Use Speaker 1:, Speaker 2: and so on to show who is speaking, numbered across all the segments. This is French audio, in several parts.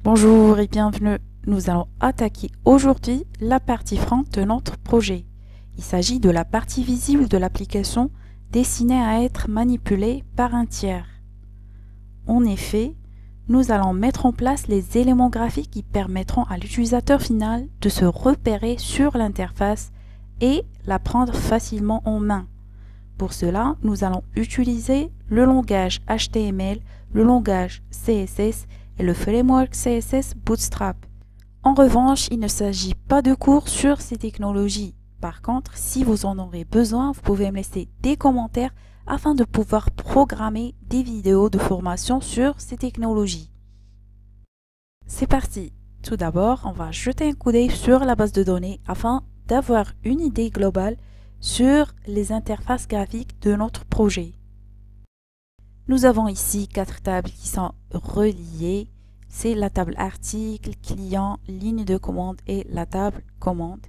Speaker 1: Bonjour et bienvenue. Nous allons attaquer aujourd'hui la partie front de notre projet. Il s'agit de la partie visible de l'application destinée à être manipulée par un tiers. En effet, nous allons mettre en place les éléments graphiques qui permettront à l'utilisateur final de se repérer sur l'interface et la prendre facilement en main. Pour cela, nous allons utiliser le langage HTML, le langage CSS et le framework CSS Bootstrap. En revanche, il ne s'agit pas de cours sur ces technologies. Par contre, si vous en aurez besoin, vous pouvez me laisser des commentaires afin de pouvoir programmer des vidéos de formation sur ces technologies. C'est parti! Tout d'abord, on va jeter un coup d'œil sur la base de données afin d'avoir une idée globale sur les interfaces graphiques de notre projet. Nous avons ici 4 tables qui sont reliées. C'est la table article, client, ligne de commande et la table commande.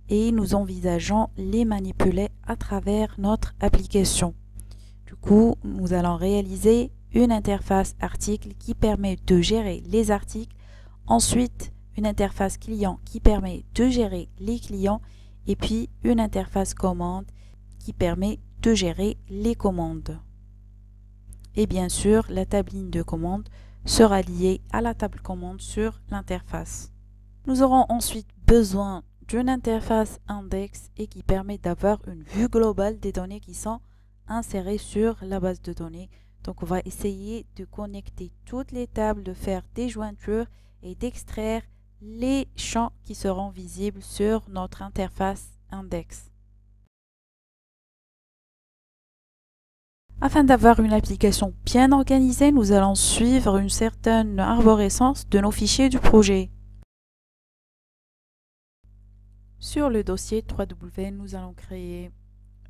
Speaker 1: Et nous envisageons les manipuler à travers notre application. Du coup, nous allons réaliser une interface article qui permet de gérer les articles. Ensuite, une interface client qui permet de gérer les clients. Et puis, une interface commande qui permet de gérer les commandes. Et bien sûr, la table ligne de commande sera liée à la table commande sur l'interface. Nous aurons ensuite besoin d'une interface index et qui permet d'avoir une vue globale des données qui sont insérées sur la base de données. Donc on va essayer de connecter toutes les tables, de faire des jointures et d'extraire les champs qui seront visibles sur notre interface index. Afin d'avoir une application bien organisée, nous allons suivre une certaine arborescence de nos fichiers du projet. Sur le dossier 3W, nous allons créer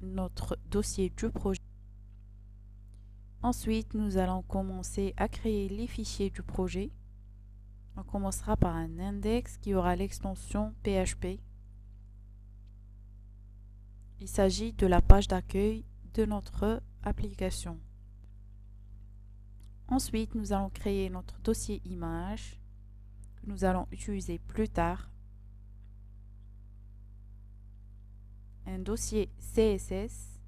Speaker 1: notre dossier du projet. Ensuite, nous allons commencer à créer les fichiers du projet. On commencera par un index qui aura l'extension PHP. Il s'agit de la page d'accueil de notre application. Ensuite, nous allons créer notre dossier image que nous allons utiliser plus tard. Un dossier CSS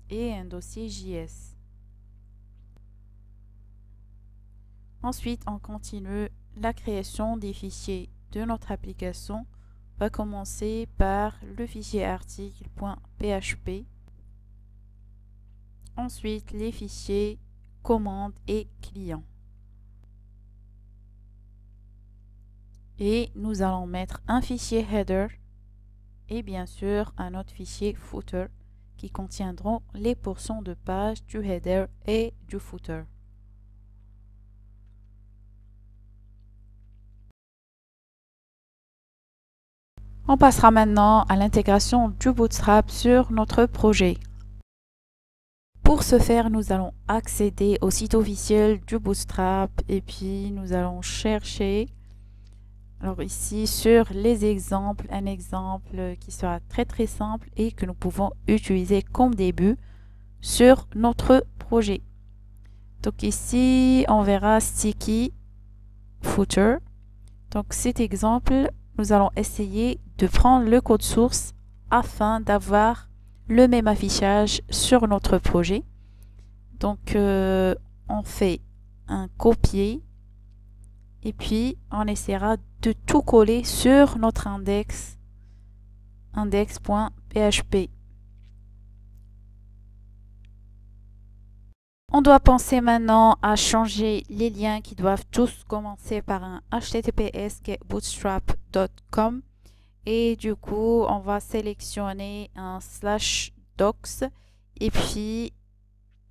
Speaker 1: et un dossier JS. Ensuite, on continue la création des fichiers de notre application. On va commencer par le fichier article.php. Ensuite, les fichiers commande et client. Et nous allons mettre un fichier header et bien sûr un autre fichier footer qui contiendront les portions de page du header et du footer. On passera maintenant à l'intégration du Bootstrap sur notre projet. Pour ce faire, nous allons accéder au site officiel du Bootstrap et puis nous allons chercher, alors ici sur les exemples, un exemple qui sera très simple et que nous pouvons utiliser comme début sur notre projet. Donc ici, on verra sticky footer. Donc cet exemple, nous allons essayer de prendre le code source afin d'avoir le même affichage sur notre projet. Donc on fait un copier et puis on essaiera de tout coller sur notre index.php. On doit penser maintenant à changer les liens qui doivent tous commencer par un https://getbootstrap.com et du coup on va sélectionner un /docs et puis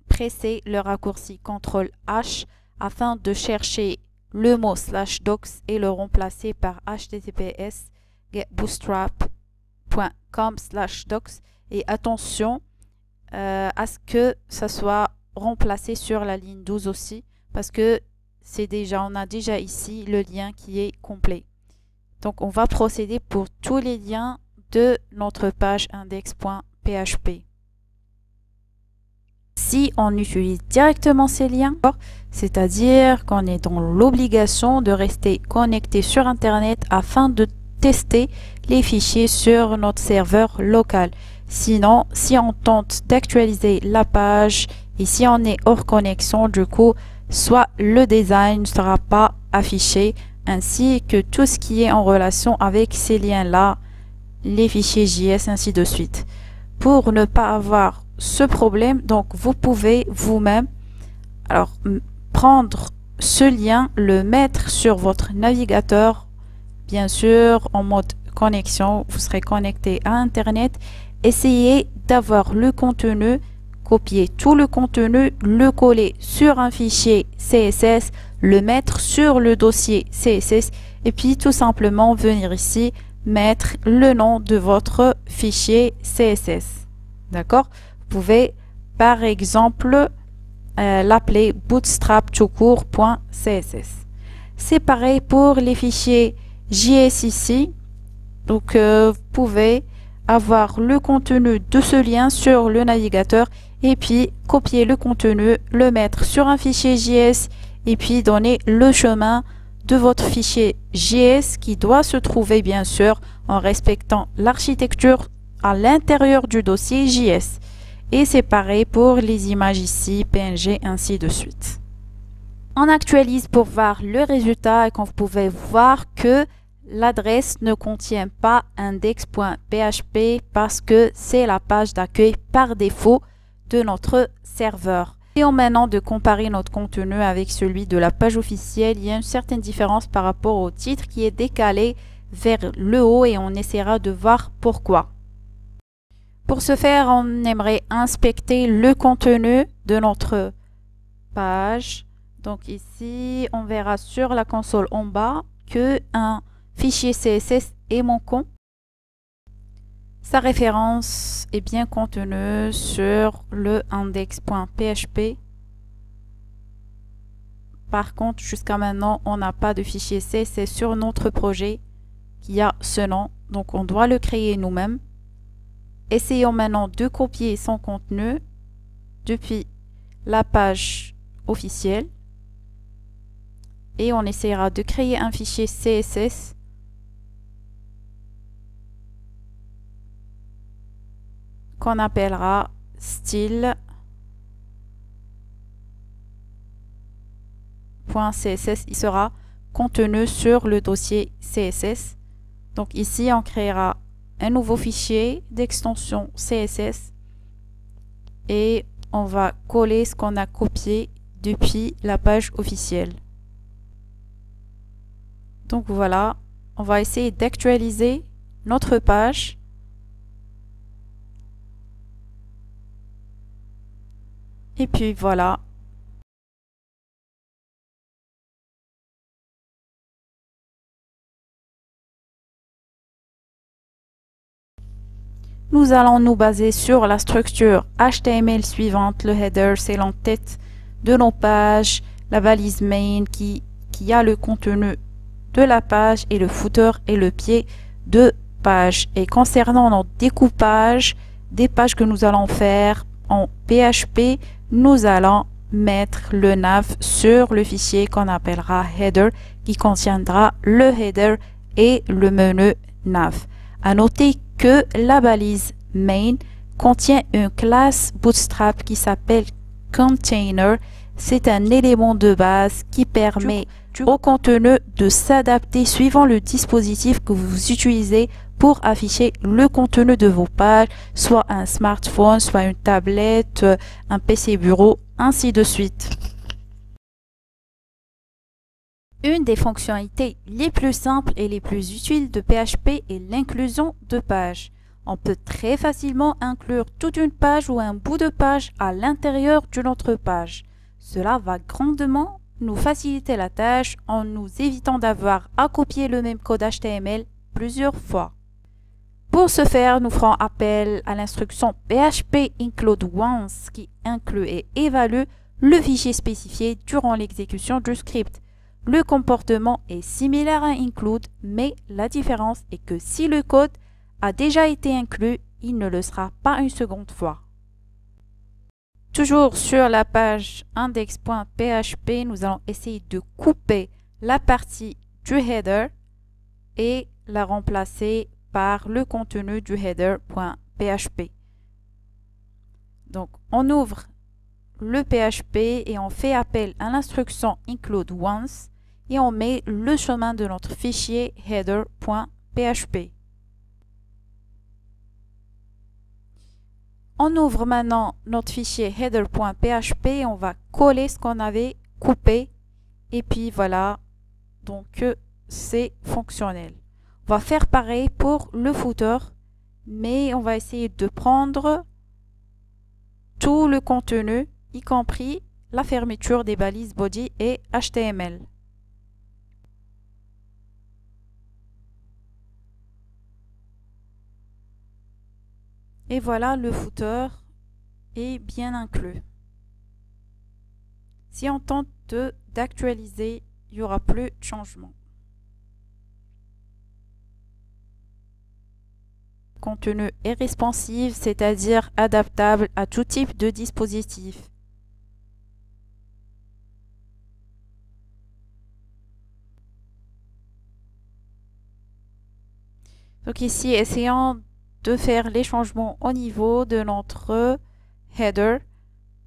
Speaker 1: presser le raccourci CTRL-H afin de chercher le mot /docs et le remplacer par https://getbootstrap.com/docs et attention à ce que ça soit remplacé sur la ligne 12 aussi parce que on a déjà ici le lien qui est complet. Donc on va procéder pour tous les liens de notre page index.php. Ici, on utilise directement ces liens, c'est-à-dire qu'on est dans l'obligation de rester connecté sur Internet afin de tester les fichiers sur notre serveur local. Sinon, si on tente d'actualiser la page et si on est hors connexion, du coup, soit le design ne sera pas affiché, ainsi que tout ce qui est en relation avec ces liens-là, les fichiers JS, ainsi de suite. Pour ne pas avoir ce problème, donc vous pouvez vous-même prendre ce lien, le mettre sur votre navigateur, bien sûr en mode connexion, vous serez connecté à Internet. Essayez d'avoir le contenu, copier tout le contenu, le coller sur un fichier CSS, le mettre sur le dossier CSS et puis tout simplement venir ici mettre le nom de votre fichier CSS. D'accord? Vous pouvez par exemple l'appeler bootstrap-tout-court.css. C'est pareil pour les fichiers JS ici. Donc vous pouvez avoir le contenu de ce lien sur le navigateur et puis copier le contenu, le mettre sur un fichier JS et puis donner le chemin de votre fichier JS qui doit se trouver bien sûr en respectant l'architecture à l'intérieur du dossier JS. Et c'est pareil pour les images ici, PNG, ainsi de suite. On actualise pour voir le résultat et comme vous pouvez voir que l'adresse ne contient pas index.php parce que c'est la page d'accueil par défaut de notre serveur. Et maintenant de comparer notre contenu avec celui de la page officielle, il y a une certaine différence par rapport au titre qui est décalé vers le haut et on essaiera de voir pourquoi. Pour ce faire, on aimerait inspecter le contenu de notre page. Donc ici, on verra sur la console en bas que un fichier CSS est manquant. Sa référence est bien contenue sur le index.php. Par contre, jusqu'à maintenant, on n'a pas de fichier CSS sur notre projet qui a ce nom. Donc, on doit le créer nous-mêmes. Essayons maintenant de copier son contenu depuis la page officielle. Et on essaiera de créer un fichier CSS qu'on appellera style.css. Il sera contenu sur le dossier CSS. Donc ici, on créera un nouveau fichier d'extension CSS et on va coller ce qu'on a copié depuis la page officielle. Donc voilà, on va essayer d'actualiser notre page. Et puis voilà. Nous allons nous baser sur la structure HTML suivante. Le header, c'est l'entête de nos pages. La valise main qui a le contenu de la page et le footer et le pied de page. Et concernant notre découpage des pages que nous allons faire en PHP, nous allons mettre le nav sur le fichier qu'on appellera header qui contiendra le header et le menu nav. À noter que la balise main contient une classe Bootstrap qui s'appelle container. C'est un élément de base qui permet au contenu de s'adapter suivant le dispositif que vous utilisez pour afficher le contenu de vos pages, soit un smartphone, soit une tablette, un PC bureau, ainsi de suite. Une des fonctionnalités les plus simples et les plus utiles de PHP est l'inclusion de pages. On peut très facilement inclure toute une page ou un bout de page à l'intérieur d'une autre page. Cela va grandement nous faciliter la tâche en nous évitant d'avoir à copier le même code HTML plusieurs fois. Pour ce faire, nous ferons appel à l'instruction PHP include once qui inclut et évalue le fichier spécifié durant l'exécution du script. Le comportement est similaire à include, mais la différence est que si le code a déjà été inclus, il ne le sera pas une seconde fois. Toujours sur la page index.php, nous allons essayer de couper la partie du header et la remplacer par le contenu du header.php. Donc, on ouvre le PHP et on fait appel à l'instruction include once et on met le chemin de notre fichier header.php. On ouvre maintenant notre fichier header.php et on va coller ce qu'on avait coupé. Et puis voilà, donc c'est fonctionnel. On va faire pareil pour le footer, mais on va essayer de prendre tout le contenu, y compris la fermeture des balises body et HTML. Et voilà, le footer est bien inclus. Si on tente d'actualiser, il n'y aura plus de changement. Le contenu est responsive, c'est-à-dire adaptable à tout type de dispositif. Donc ici, essayons de faire les changements au niveau de notre header.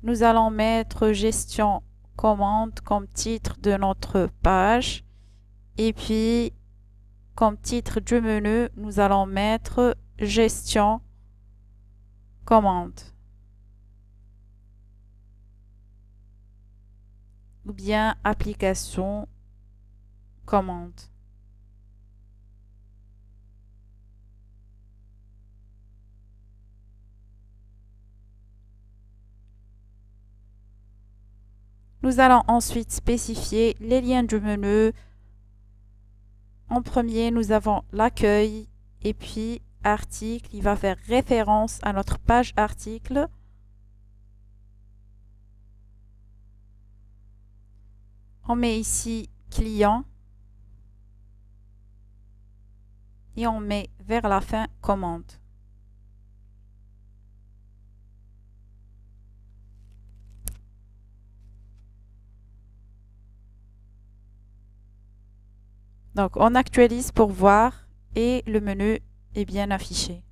Speaker 1: Nous allons mettre gestion commande comme titre de notre page. Et puis, comme titre du menu, nous allons mettre gestion commande. Ou bien application commande. Nous allons ensuite spécifier les liens du menu. En premier, nous avons l'accueil et puis article. Il va faire référence à notre page article. On met ici client et on met vers la fin commande. Donc, on actualise pour voir et le menu est bien affiché.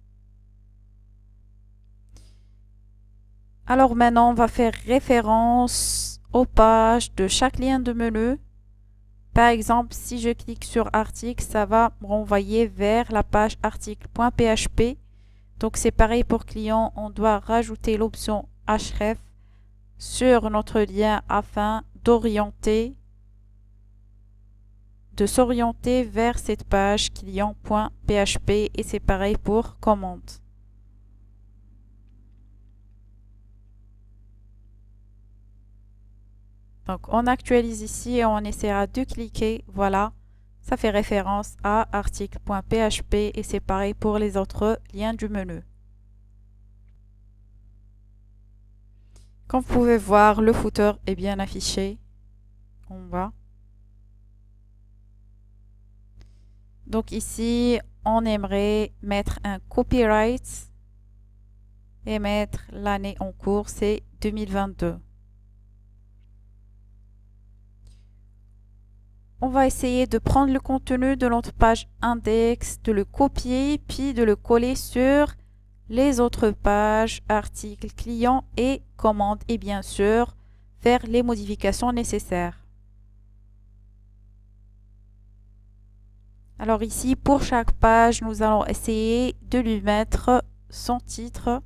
Speaker 1: Alors maintenant, on va faire référence aux pages de chaque lien de menu. Par exemple, si je clique sur article, ça va me renvoyer vers la page article.php. Donc, c'est pareil pour client, on doit rajouter l'option href sur notre lien afin de s'orienter vers cette page client.php et c'est pareil pour commande. Donc on actualise ici et on essaiera de cliquer, voilà, ça fait référence à article.php et c'est pareil pour les autres liens du menu. Comme vous pouvez voir, le footer est bien affiché en bas. Donc ici, on aimerait mettre un copyright et mettre l'année en cours, c'est 2022. On va essayer de prendre le contenu de notre page index, de le copier, puis de le coller sur les autres pages, articles, clients et commandes et bien sûr, faire les modifications nécessaires. Alors ici, pour chaque page, nous allons essayer de lui mettre son titre.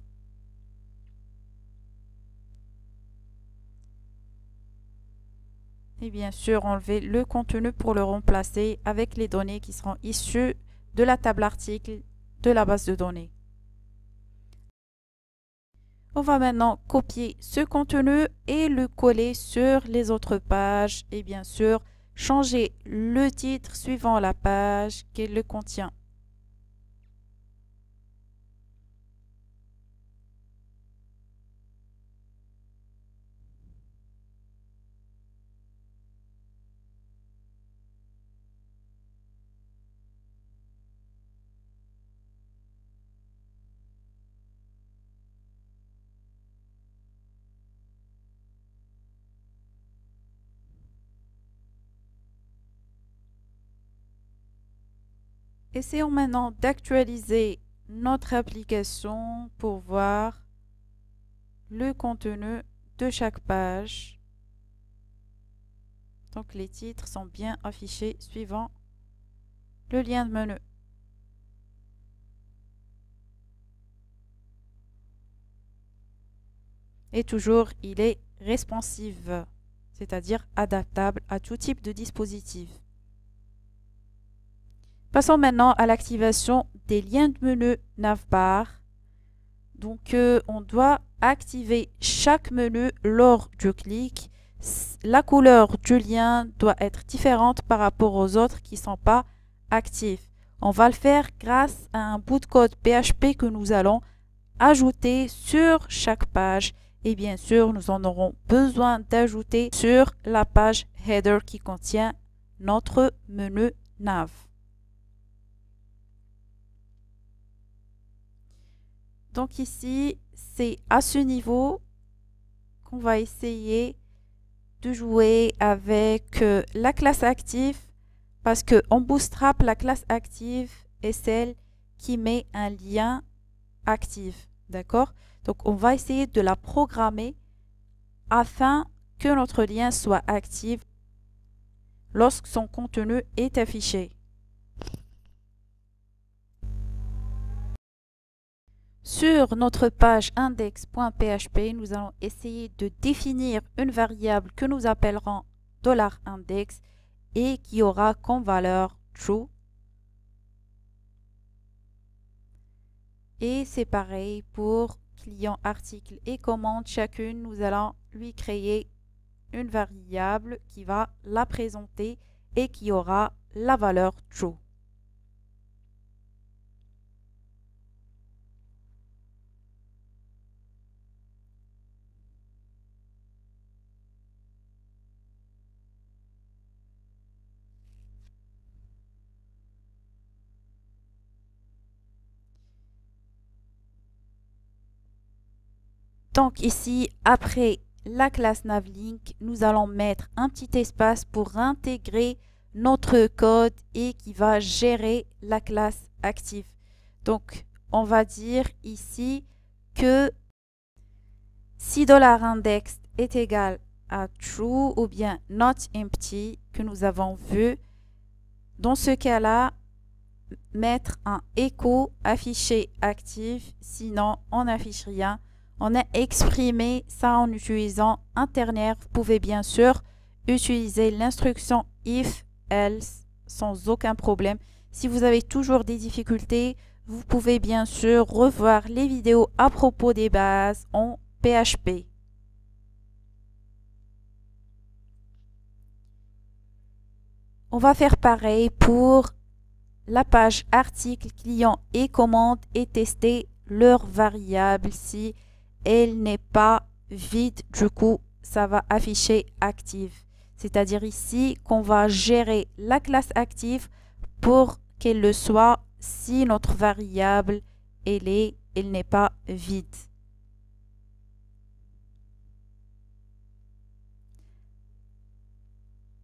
Speaker 1: Et bien sûr, enlever le contenu pour le remplacer avec les données qui seront issues de la table article de la base de données. On va maintenant copier ce contenu et le coller sur les autres pages et bien sûr, changer le titre suivant la page qui le contient. Essayons maintenant d'actualiser notre application pour voir le contenu de chaque page. Donc les titres sont bien affichés suivant le lien de menu. Et toujours, il est responsive, c'est-à-dire adaptable à tout type de dispositif. Passons maintenant à l'activation des liens de menu navbar. Donc, on doit activer chaque menu lors du clic. La couleur du lien doit être différente par rapport aux autres qui ne sont pas actifs. On va le faire grâce à un bout de code PHP que nous allons ajouter sur chaque page. Et bien sûr, nous en aurons besoin d'ajouter sur la page header qui contient notre menu nav. Donc ici, c'est à ce niveau qu'on va essayer de jouer avec la classe active parce qu'en Bootstrap, la classe active est celle qui met un lien actif. D'accord? Donc on va essayer de la programmer afin que notre lien soit actif lorsque son contenu est affiché. Sur notre page index.php, nous allons essayer de définir une variable que nous appellerons $index et qui aura comme valeur true. Et c'est pareil pour client, article et commande. Chacune, nous allons lui créer une variable qui va la présenter et qui aura la valeur true. Donc ici, après la classe navlink, nous allons mettre un petit espace pour intégrer notre code et qui va gérer la classe active. Donc, on va dire ici que si $index est égal à true ou bien not empty que nous avons vu, dans ce cas-là, mettre un écho affiché actif, sinon on n'affiche rien. On a exprimé ça en utilisant un ternaire. Vous pouvez bien sûr utiliser l'instruction if, else sans aucun problème. Si vous avez toujours des difficultés, vous pouvez bien sûr revoir les vidéos à propos des bases en PHP. On va faire pareil pour la page article, client et commande et tester leur variable si elle n'est pas vide. Du coup, ça va afficher active. C'est-à-dire ici qu'on va gérer la classe active pour qu'elle le soit si notre variable elle n'est pas vide.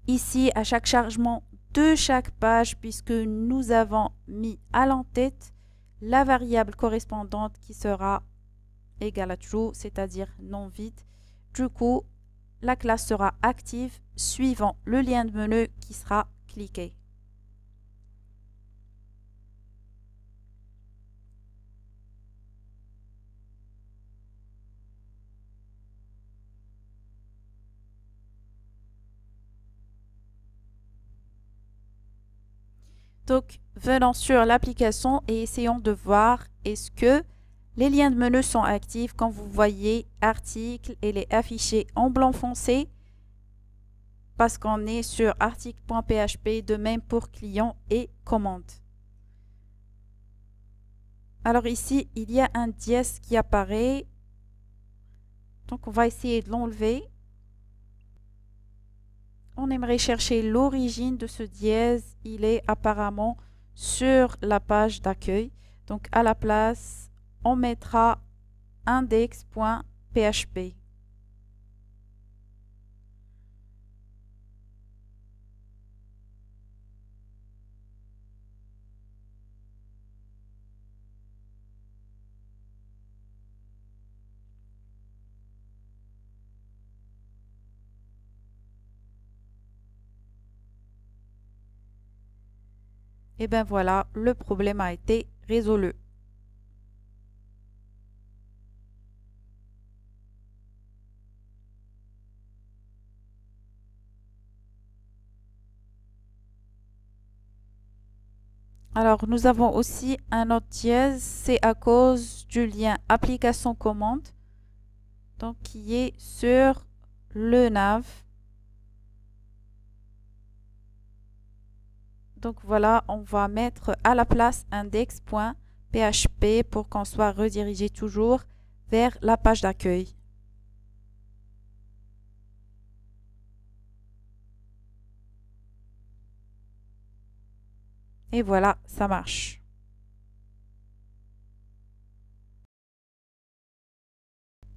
Speaker 1: Ici, à chaque chargement de chaque page, puisque nous avons mis à l'entête la variable correspondante qui sera égale à true, c'est-à-dire non vide. Du coup, la classe sera active suivant le lien de menu qui sera cliqué. Donc, venons sur l'application et essayons de voir est-ce que les liens de menu sont actifs. Quand vous voyez article, il est affiché en blanc foncé parce qu'on est sur article.php, de même pour client et commande. Alors ici, il y a un dièse qui apparaît. Donc, on va essayer de l'enlever. On aimerait chercher l'origine de ce dièse. Il est apparemment sur la page d'accueil. Donc, à la place, on mettra index.php. Et ben voilà, le problème a été résolu. Alors, nous avons aussi un autre dièse, c'est à cause du lien application-commande, donc qui est sur le nav. Donc voilà, on va mettre à la place index.php pour qu'on soit redirigé toujours vers la page d'accueil. Et voilà, ça marche.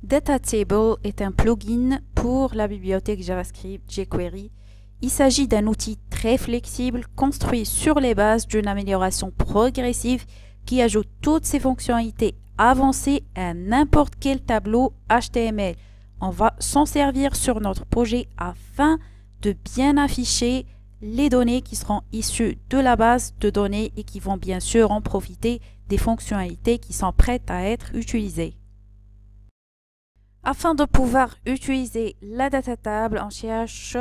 Speaker 1: DataTable est un plugin pour la bibliothèque JavaScript jQuery. Il s'agit d'un outil très flexible construit sur les bases d'une amélioration progressive qui ajoute toutes ses fonctionnalités avancées à n'importe quel tableau HTML. On va s'en servir sur notre projet afin de bien afficher les données qui seront issues de la base de données et qui vont bien sûr en profiter des fonctionnalités qui sont prêtes à être utilisées. Afin de pouvoir utiliser la data table, on cherche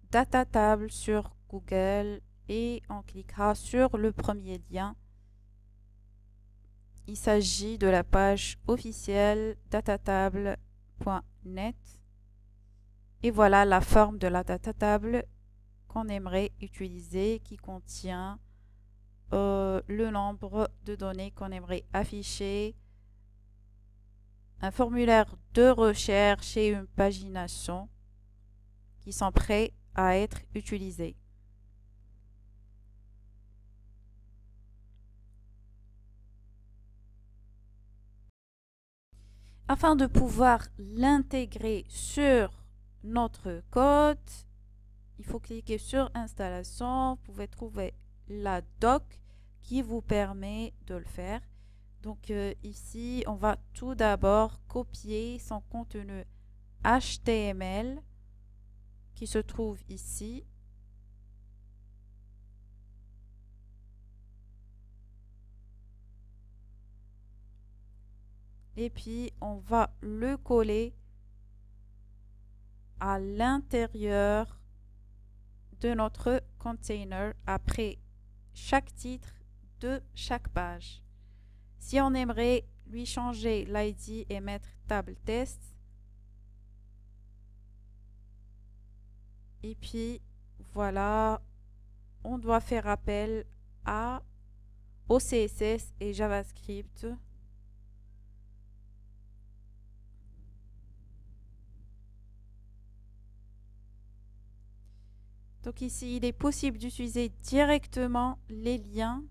Speaker 1: data table sur Google et on cliquera sur le premier lien. Il s'agit de la page officielle datatable.net et voilà la forme de la data table qu'on aimerait utiliser qui contient le nombre de données qu'on aimerait afficher, un formulaire de recherche et une pagination qui sont prêts à être utilisés. Afin de pouvoir l'intégrer sur notre code, il faut cliquer sur installation. Vous pouvez trouver la doc qui vous permet de le faire. Donc ici, on va tout d'abord copier son contenu HTML qui se trouve ici. Et puis, on va le coller à l'intérieur de notre container après chaque titre de chaque page. Si on aimerait lui changer l'ID et mettre table test, et puis voilà, on doit faire appel au CSS et JavaScript. Donc ici, il est possible d'utiliser directement les liens.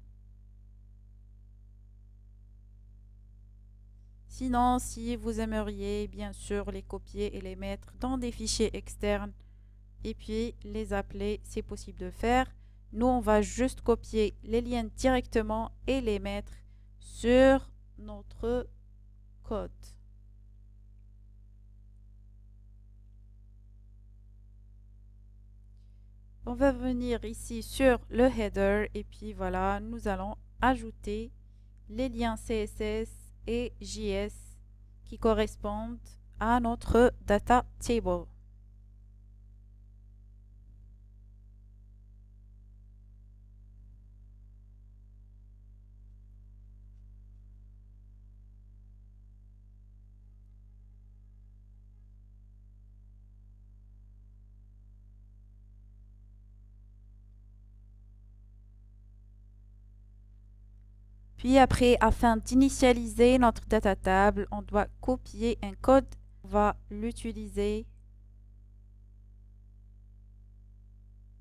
Speaker 1: Sinon, si vous aimeriez bien sûr les copier et les mettre dans des fichiers externes et puis les appeler, c'est possible de faire. Nous, on va juste copier les liens directement et les mettre sur notre code. On va venir ici sur le header et puis voilà, nous allons ajouter les liens CSS et JS qui correspondent à notre data table. Puis après, afin d'initialiser notre data table, on doit copier un code. On va l'utiliser.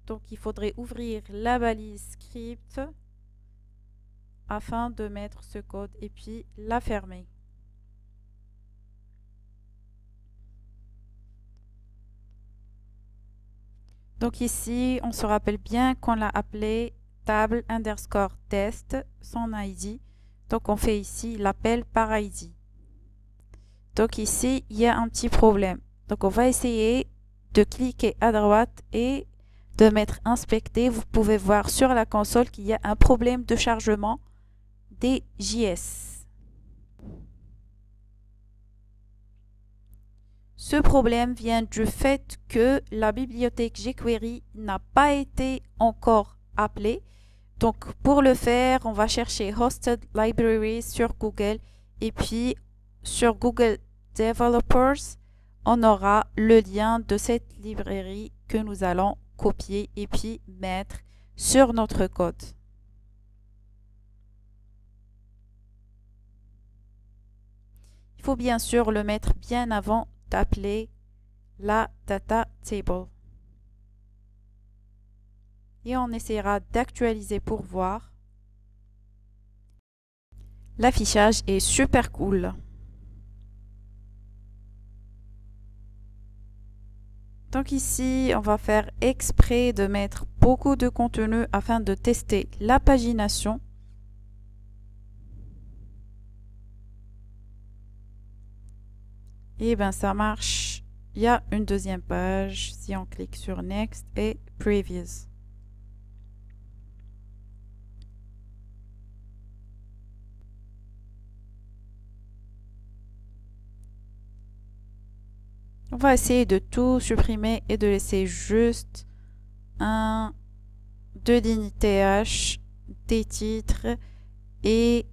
Speaker 1: Donc, il faudrait ouvrir la balise script afin de mettre ce code et puis la fermer. Donc ici, on se rappelle bien qu'on l'a appelé table underscore test, son ID. Donc on fait ici l'appel par ID. Donc ici, il y a un petit problème. Donc on va essayer de cliquer à droite et de mettre inspecté, vous pouvez voir sur la console qu'il y a un problème de chargement des JS. Ce problème vient du fait que la bibliothèque jQuery n'a pas été encore appelée. Donc pour le faire, on va chercher Hosted Library sur Google et puis sur Google Developers, on aura le lien de cette librairie que nous allons copier et puis mettre sur notre code. Il faut bien sûr le mettre bien avant d'appeler la data table. Et on essaiera d'actualiser pour voir. L'affichage est super cool. Donc ici, on va faire exprès de mettre beaucoup de contenu afin de tester la pagination. Et bien ça marche. Il y a une deuxième page si on clique sur Next et Previous. On va essayer de tout supprimer et de laisser juste deux lignes TH, des titres et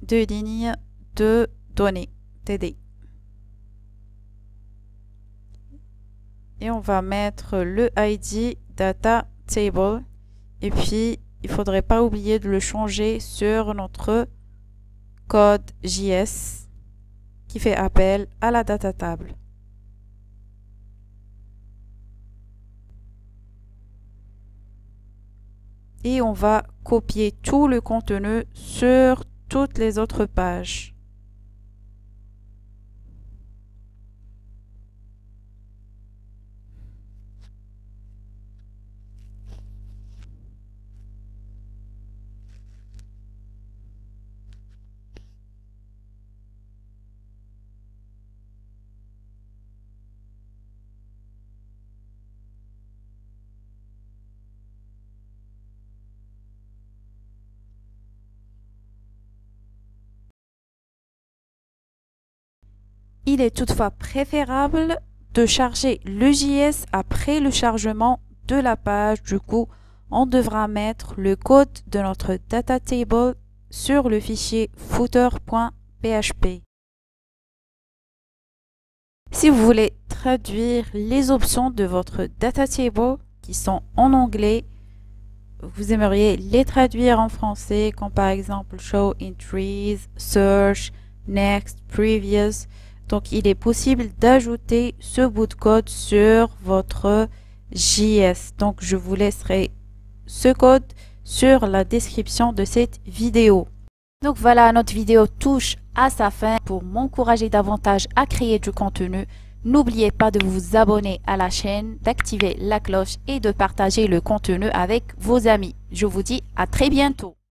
Speaker 1: deux lignes de données, TD. Et on va mettre le ID Data Table. Et puis, il ne faudrait pas oublier de le changer sur notre code JS qui fait appel à la data table. Et on va copier tout le contenu sur toutes les autres pages. Il est toutefois préférable de charger le JS après le chargement de la page. Du coup, on devra mettre le code de notre data table sur le fichier footer.php. Si vous voulez traduire les options de votre data table qui sont en anglais, vous aimeriez les traduire en français, comme par exemple Show Entries, Search, Next, Previous. Donc, il est possible d'ajouter ce bout de code sur votre JS. Donc, je vous laisserai ce code sur la description de cette vidéo. Donc, voilà, notre vidéo touche à sa fin. Pour m'encourager davantage à créer du contenu, n'oubliez pas de vous abonner à la chaîne, d'activer la cloche et de partager le contenu avec vos amis. Je vous dis à très bientôt.